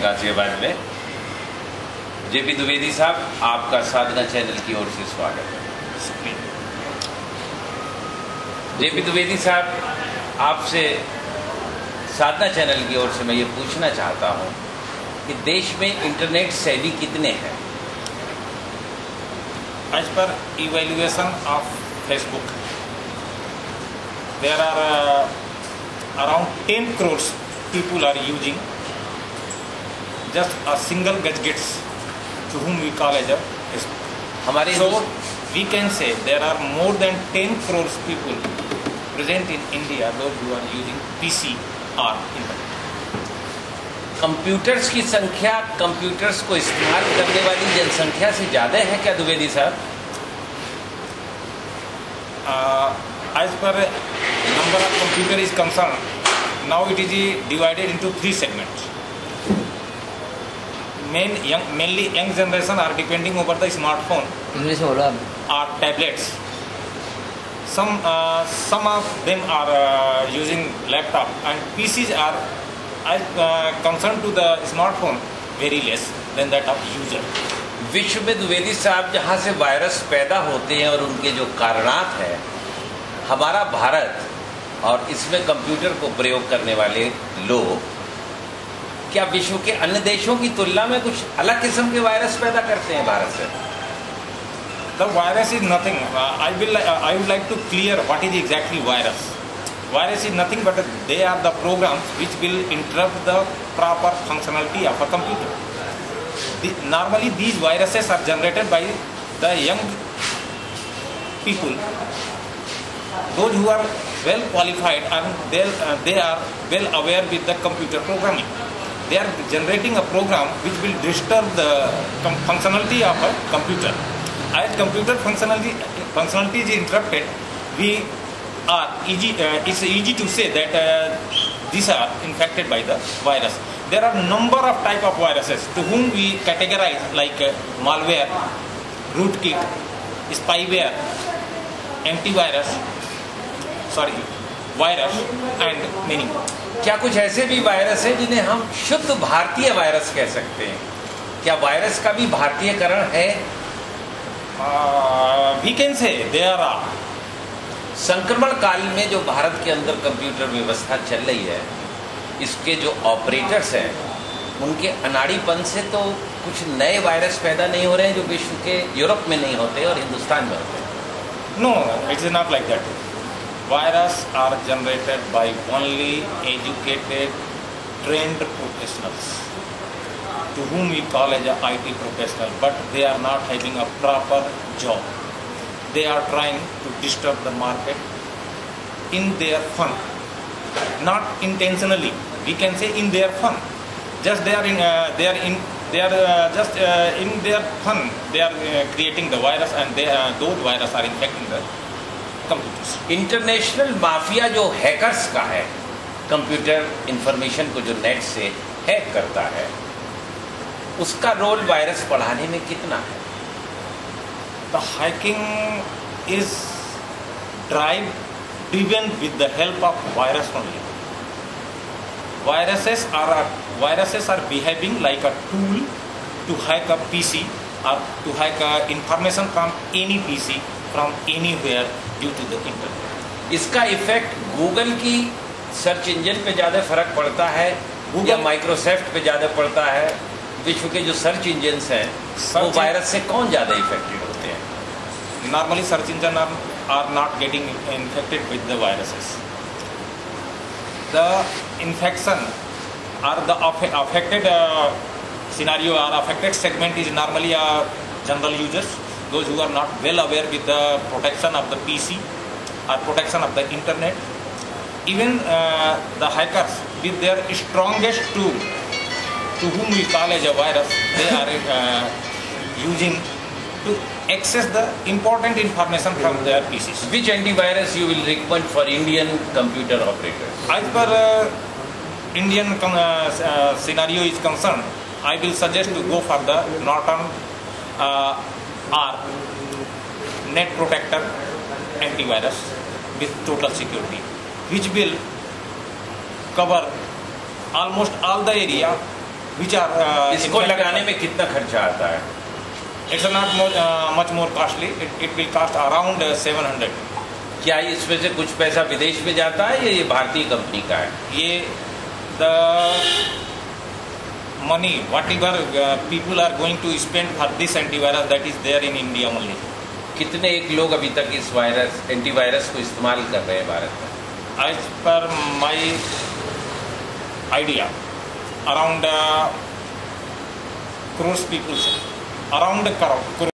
गाजियाबाद में। जेपी द्विवेदी साहब, आपका साधना चैनल की ओर से स्वागत है। जेपी द्विवेदी साहब, आपसे साधना चैनल की ओर से मैं ये पूछना चाहता हूँ कि देश में इंटरनेट सेवी कितने हैं? As per evaluation of Facebook, there are around 10 crores people are using just a single gadgets to whom we call as a Facebook. So we can say there are more than 10 crores people present in India, those who are using PC or internet. Computers की संख्या computers को इस्तेमाल करने वाली जनसंख्या से ज़्यादा है क्या द्विवेदी साहब? As per number of computer is concerned, now it is divided into 3 segments. Mainly young generation are depending over the smartphone or tablets. Some of them are using laptop, and PCs are concerned to the smartphone very less than that of user. विश्व में द्विवेदी साहब जहाँ से virus पैदा होते हैं और उनके जो कारणात हैं, हमारा भारत और इसमें कंप्यूटर को प्रयोग करने वाले लोग क्या विश्व के अन्य देशों की तुलना में कुछ अलग किस्म के वायरस पैदा करते हैं भारत से? The virus is nothing. I would like to clear what is exactly virus. Virus is nothing but they are the programs which will interrupt the proper functionality of a computer. Normally these viruses are generated by the young people, those who are well qualified and they are well aware with the computer programming. They are generating a program which will disturb the functionality of a computer. As computer functionality is interrupted, it's easy to say that these are infected by the virus. There are number of type of viruses to whom we categorize like malware, rootkit, spyware, antivirus, virus and many more. क्या कुछ ऐसे भी virus हैं जिन्हें हम शुद्ध भारतीय virus कह सकते हैं? क्या वायरस का भी भारतीयकरण है? We can say there are. संक्रमण काल में जो भारत के अंदर कंप्यूटर व्यवस्था चल रही है, इसके जो ऑपरेटर्स हैं उनके अनाड़ीपन से तो कुछ नए वायरस पैदा नहीं हो रहे हैं जो विश्व के यूरोप में नहीं होते और हिंदुस्तान में होते हैं? No, it is not like that. Virus are generated by only educated, trained professionals to whom we call as a IT professional, but they are not having a proper job. They are trying to disturb the market in their fun, not intentionally. We can say in their fun. Just in their fun. They are creating the virus, and those viruses are infecting the computers. International mafia जो hackers का है, computer information को जो net से hack करता है, उसका role virus बढ़ाने में कितना है? The hacking is driven with the help of virus only. Viruses are behaving like a tool to hack a PC or to hack information from any PC from anywhere due to the internet. इसका effect Google की search engine पे ज़्यादा फर्क पड़ता है या Microsoft पे ज़्यादा पड़ता है? विश्व के जो सर्च इंजन हैं वो वायरस से कौन ज़्यादा इफेक्टेड होते हैं? Normally search engines are not getting infected with the viruses. The infection or the affected scenario or affected segment is normally general users, those who are not well aware with the protection of the PC or protection of the internet. Even the hackers with their strongest tool, to whom we call as a virus, they are using to access the important information from their PCs. Which antivirus you will recommend for Indian computer operators? As per Indian scenario is concerned, I will suggest to go for the Norton or Net Protector antivirus with total security, which will cover almost all the area which are इसको infected लगाने by- में कितना खर्चा आता है? It's not much more costly. It will cost around 700. क्या इसमें से कुछ पैसा विदेश में जाता है या ये भारतीय कंपनी का है? ये the money whatever people are going to spend for this antivirus, that is there in India only. कितने एक लोग अभी तक इस वायरस एंटीवायरस को इस्तेमाल कर रहे हैं भारत में? As per my idea, around crores people, around crore.